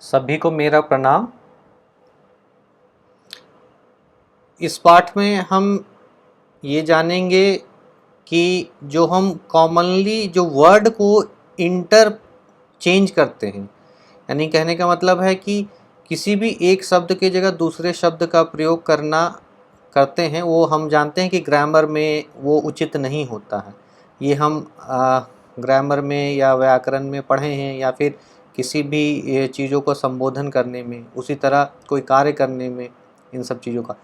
सभी को मेरा प्रणाम। इस पाठ में हम ये जानेंगे कि जो हम कॉमनली जो वर्ड को इंटरचेंज करते हैं, यानी कहने का मतलब है कि किसी भी एक शब्द की जगह दूसरे शब्द का प्रयोग करते हैं, वो हम जानते हैं कि ग्रामर में वो उचित नहीं होता है। ये हम ग्रामर में या व्याकरण में पढ़े हैं, या फिर किसी भी चीज़ों को संबोधन करने में, उसी तरह कोई कार्य करने में, इन सब चीज़ों का।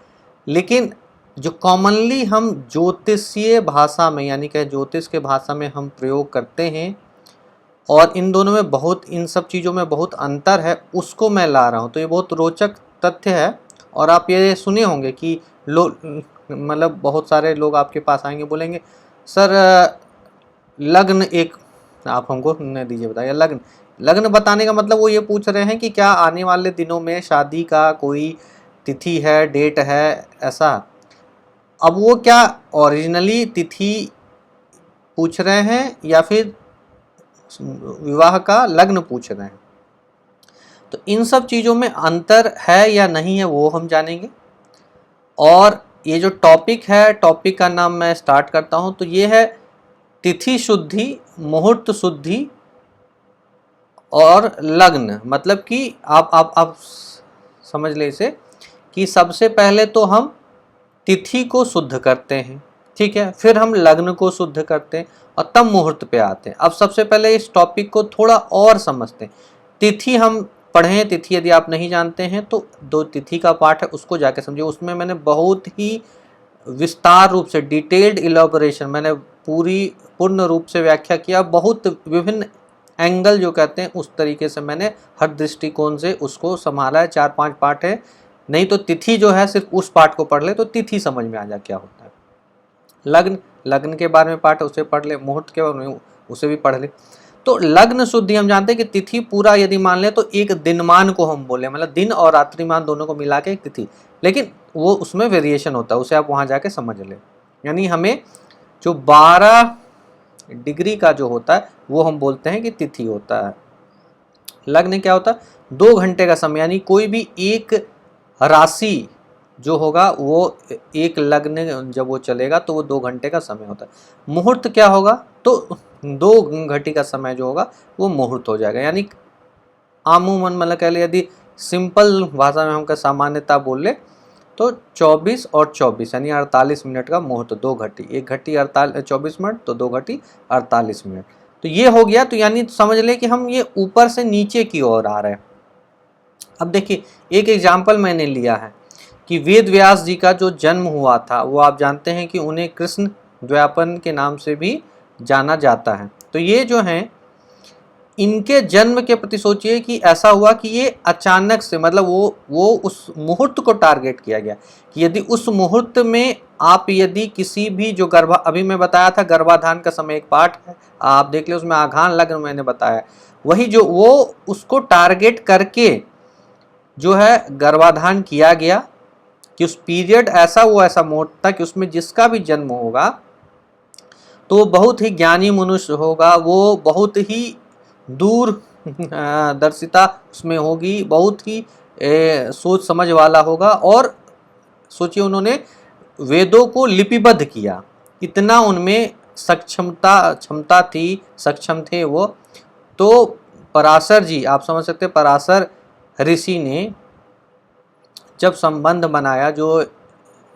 लेकिन जो कॉमनली हम ज्योतिषीय भाषा में, यानी कि ज्योतिष के भाषा में हम प्रयोग करते हैं, और इन दोनों में इन सब चीज़ों में बहुत अंतर है, उसको मैं ला रहा हूँ। तो ये बहुत रोचक तथ्य है। और आप ये सुने होंगे कि मतलब बहुत सारे लोग आपके पास आएंगे, बोलेंगे सर लग्न एक आप हमको नहीं दीजिए, बताइए लग्न बताने का मतलब वो ये पूछ रहे हैं कि क्या आने वाले दिनों में शादी का कोई तिथि है, डेट है, ऐसा। अब वो क्या ओरिजिनली तिथि पूछ रहे हैं या फिर विवाह का लग्न पूछ रहे हैं? तो इन सब चीज़ों में अंतर है या नहीं है वो हम जानेंगे। और ये जो टॉपिक है, टॉपिक का नाम मैं स्टार्ट करता हूं। तो ये है तिथि शुद्धि, मुहूर्त शुद्धि और लग्न। मतलब कि आप समझ ले इसे कि सबसे पहले तो हम तिथि को शुद्ध करते हैं, ठीक है, फिर हम लग्न को शुद्ध करते हैं और तब मुहूर्त पे आते हैं। अब सबसे पहले इस टॉपिक को थोड़ा और समझते हैं। तिथि हम पढ़ें, तिथि यदि आप नहीं जानते हैं तो दो तिथि का पाठ है, उसको जाके समझिए। उसमें मैंने बहुत ही विस्तार रूप से डिटेल्ड इलैबोरेशन, मैंने पूर्ण रूप से व्याख्या किया। बहुत विभिन्न एंगल जो कहते हैं उस तरीके से मैंने हर दृष्टिकोण से उसको संभाला है। 4-5 पाठ है। नहीं तो तिथि जो है सिर्फ उस पाठ को पढ़ ले तो तिथि समझ में आ जाए क्या होता है। लग्न के बारे में पाठ है, उसे पढ़ ले। मुहूर्त के बारे में उसे भी पढ़ ले। तो लग्न शुद्धि हम जानते हैं कि तिथि पूरा यदि मान ले तो एक दिनमान को हम बोले, मतलब दिन और रात्रिमान दोनों को मिला के एक तिथि। लेकिन वो उसमें वेरिएशन होता है, उसे आप वहां जाके समझ ले। यानी हमें जो 12 डिग्री का जो होता है वो हम बोलते हैं कि तिथि होता है। लग्न क्या होता है? 2 घंटे का समय, यानी कोई भी एक राशि जो होगा वो एक लग्न जब वो चलेगा तो वो 2 घंटे का समय होता है। मुहूर्त क्या होगा? तो 2 घंटे का समय जो होगा वो मुहूर्त हो जाएगा। यानी आमूमन मतलब कह ले, यदि सिंपल भाषा में हम का सामान्यता बोल ले तो 24 और 24 यानी 48 मिनट का मुहूर्त। 2 घटी, 1 घटी 24 मिनट, तो 2 घटी 48 मिनट। तो ये हो गया। तो यानी समझ ले कि हम ये ऊपर से नीचे की ओर आ रहे हैं। अब देखिए एक एग्जाम्पल मैंने लिया है कि वेद व्यास जी का जो जन्म हुआ था, वो आप जानते हैं कि उन्हें कृष्ण द्वैपायन के नाम से भी जाना जाता है। तो ये जो हैं, इनके जन्म के प्रति सोचिए कि ऐसा हुआ कि ये अचानक से, मतलब वो उस मुहूर्त को टारगेट किया गया कि यदि उस मुहूर्त में आप यदि किसी भी जो अभी मैं बताया था गर्भाधान का समय एक पार्ट है, आप देख ले, उसमें आघान लग्न मैंने बताया। वही जो वो उसको टारगेट करके जो है गर्भाधान किया गया कि उस पीरियड ऐसा मुहूर्त था कि उसमें जिसका भी जन्म होगा तो वो बहुत ही ज्ञानी मनुष्य होगा, वो बहुत ही दूर दर्शिता उसमें होगी, बहुत ही सोच समझ वाला होगा। और सोचिए उन्होंने वेदों को लिपिबद्ध किया, इतना उनमें क्षमता थी, सक्षम थे वो। तो पराशर जी, आप समझ सकते हैं, पराशर ऋषि ने जब संबंध बनाया, जो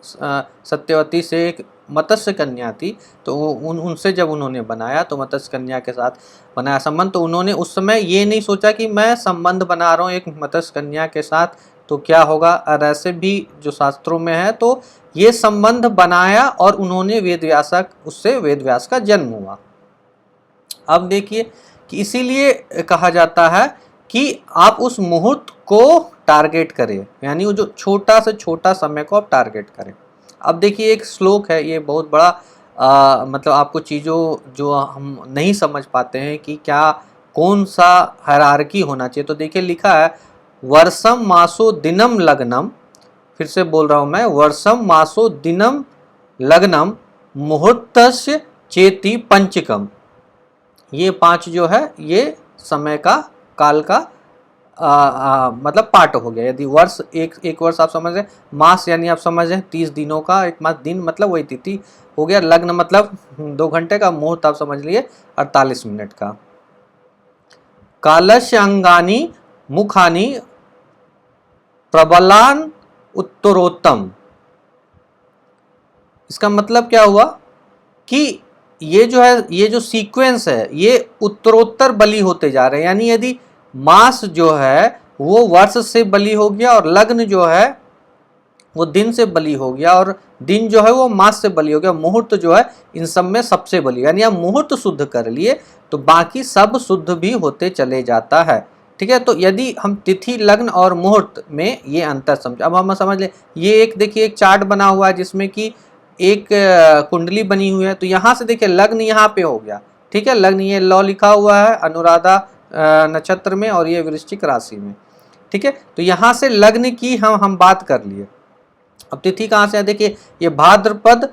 सत्यवती से एक मत्स्य कन्या थी, तो उनसे जब उन्होंने बनाया तो मत्स्य कन्या के साथ बनाया संबंध, तो उन्होंने उस समय ये नहीं सोचा कि मैं संबंध बना रहा हूँ एक मत्स्य कन्या के साथ तो क्या होगा। और ऐसे भी जो शास्त्रों में है, तो ये संबंध बनाया और उन्होंने उससे वेद व्यास का जन्म हुआ। अब देखिए कि इसीलिए कहा जाता है कि आप उस मुहूर्त को टारगेट करें, यानी वो जो छोटा से छोटा समय को आप टारगेट करें। अब देखिए एक श्लोक है, ये बहुत बड़ा मतलब आपको चीज़ों जो हम नहीं समझ पाते हैं कि क्या कौन सा हायरार्की होना चाहिए। तो देखिए लिखा है, वर्षम मासो दिनम लग्नम, फिर से बोल रहा हूँ मैं, वर्षम मासो दिनम लग्नम मुहूर्तस्य चेति पंचकम। ये 5 जो है ये समय का, काल का मतलब पार्ट हो गया। यदि वर्ष एक वर्ष आप समझ रहे, मास यानी आप समझ रहे 30 दिनों का, एक मास दिन मतलब वही तिथि हो गया, लग्न मतलब 2 घंटे का, मुहूर्त आप समझ लिए 48 मिनट का। कालस्य अंगानी मुखानी प्रबलान उत्तरोत्तम, इसका मतलब क्या हुआ कि ये जो है, ये जो सीक्वेंस है ये उत्तरोत्तर बली होते जा रहे हैं। यानी यदि मास जो है वो वर्ष से बली हो गया और लग्न जो है वो दिन से बली हो गया और दिन जो है वो मास से बली हो गया, मुहूर्त जो है इन सब में सबसे बली, यानी आप मुहूर्त शुद्ध कर लिए तो बाकी सब शुद्ध भी होते चले जाता है। ठीक है, तो यदि हम तिथि लग्न और मुहूर्त में ये अंतर समझ, अब हम समझ ले, ये एक देखिए एक चार्ट बना हुआ है जिसमें कि एक कुंडली बनी हुई है, तो यहाँ से देखिए लग्न यहाँ पे हो गया। ठीक है, लग्न ये लॉ लिखा हुआ है अनुराधा नक्षत्र में और ये वृश्चिक राशि में। ठीक है, तो यहाँ से लग्न की हम बात कर लिए। अब तिथि कहाँ से है, देखिए ये भाद्रपद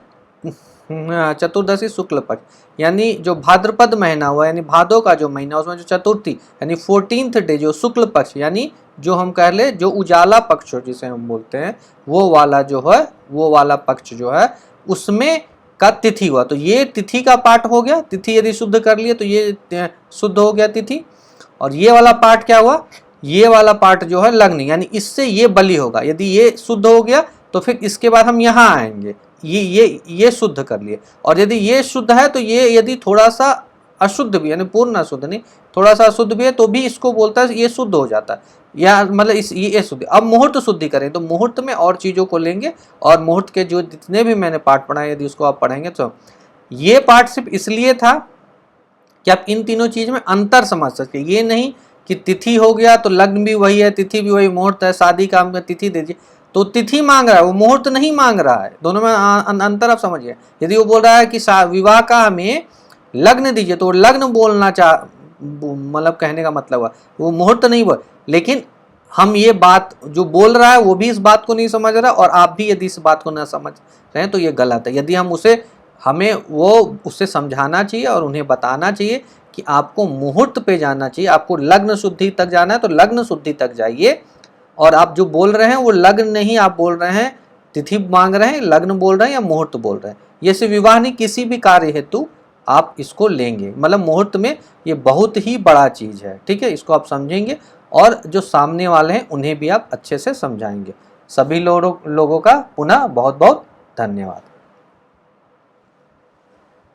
चतुर्दशी शुक्ल पक्ष, यानी जो भाद्रपद महीना हुआ, यानी भादो का जो महीना उसमें जो चतुर्थी यानी 14th डे जो शुक्ल पक्ष, यानी जो हम कह ले जो उजाला पक्ष जिसे हम बोलते हैं वो वाला जो है, वो वाला पक्ष जो है उसमें का तिथि हुआ। तो ये तिथि का पार्ट हो गया, तिथि यदि शुद्ध कर लिए तो ये शुद्ध हो गया तिथि। और ये वाला पार्ट क्या हुआ, ये वाला पार्ट जो है लग्न, यानी इससे ये बली होगा। यदि ये शुद्ध हो गया तो फिर इसके बाद हम यहाँ आएंगे, ये शुद्ध कर लिए। और यदि ये शुद्ध है तो ये यदि थोड़ा सा अशुद्ध भी, यानी पूर्ण अशुद्ध नहीं, थोड़ा सा अशुद्ध भी है तो भी इसको बोलता है ये शुद्ध हो जाता है, या मतलब ये शुद्ध। अब मुहूर्त शुद्धि करें तो मुहूर्त में और चीज़ों को लेंगे और मुहूर्त के जो जितने भी मैंने पार्ट पढ़ाए यदि उसको आप पढ़ेंगे तो ये पार्ट सिर्फ इसलिए था कि आप इन तीनों चीज़ में अंतर समझ सके। ये नहीं कि तिथि हो गया तो लग्न भी वही है, तिथि भी वही, मुहूर्त है, शादी का हम तिथि दीजिए तो तिथि मांग रहा है, वो मुहूर्त नहीं मांग रहा है, दोनों में अंतर आप समझिए। यदि वो बोल रहा है कि विवाह का हमें लग्न दीजिए तो लग्न बोलना मतलब कहने का मतलब है वो मुहूर्त नहीं बोल। लेकिन हम ये बात जो बोल रहा है वो भी इस बात को नहीं समझ रहा और आप भी यदि इस बात को ना समझ रहे हैं तो ये गलत है। यदि हम हमें उससे समझाना चाहिए और उन्हें बताना चाहिए कि आपको मुहूर्त पे जाना चाहिए, आपको लग्न शुद्धि तक जाना है तो लग्न शुद्धि तक जाइए। और आप जो बोल रहे हैं वो लग्न नहीं, आप बोल रहे हैं तिथि मांग रहे हैं, लग्न बोल रहे हैं या मुहूर्त बोल रहे हैं। ये सिर्फ विवाह नहीं, किसी भी कार्य हेतु आप इसको लेंगे, मतलब मुहूर्त में ये बहुत ही बड़ा चीज़ है। ठीक है, इसको आप समझेंगे और जो सामने वाले हैं उन्हें भी आप अच्छे से समझाएंगे। सभी लोगों का पुनः बहुत बहुत धन्यवाद।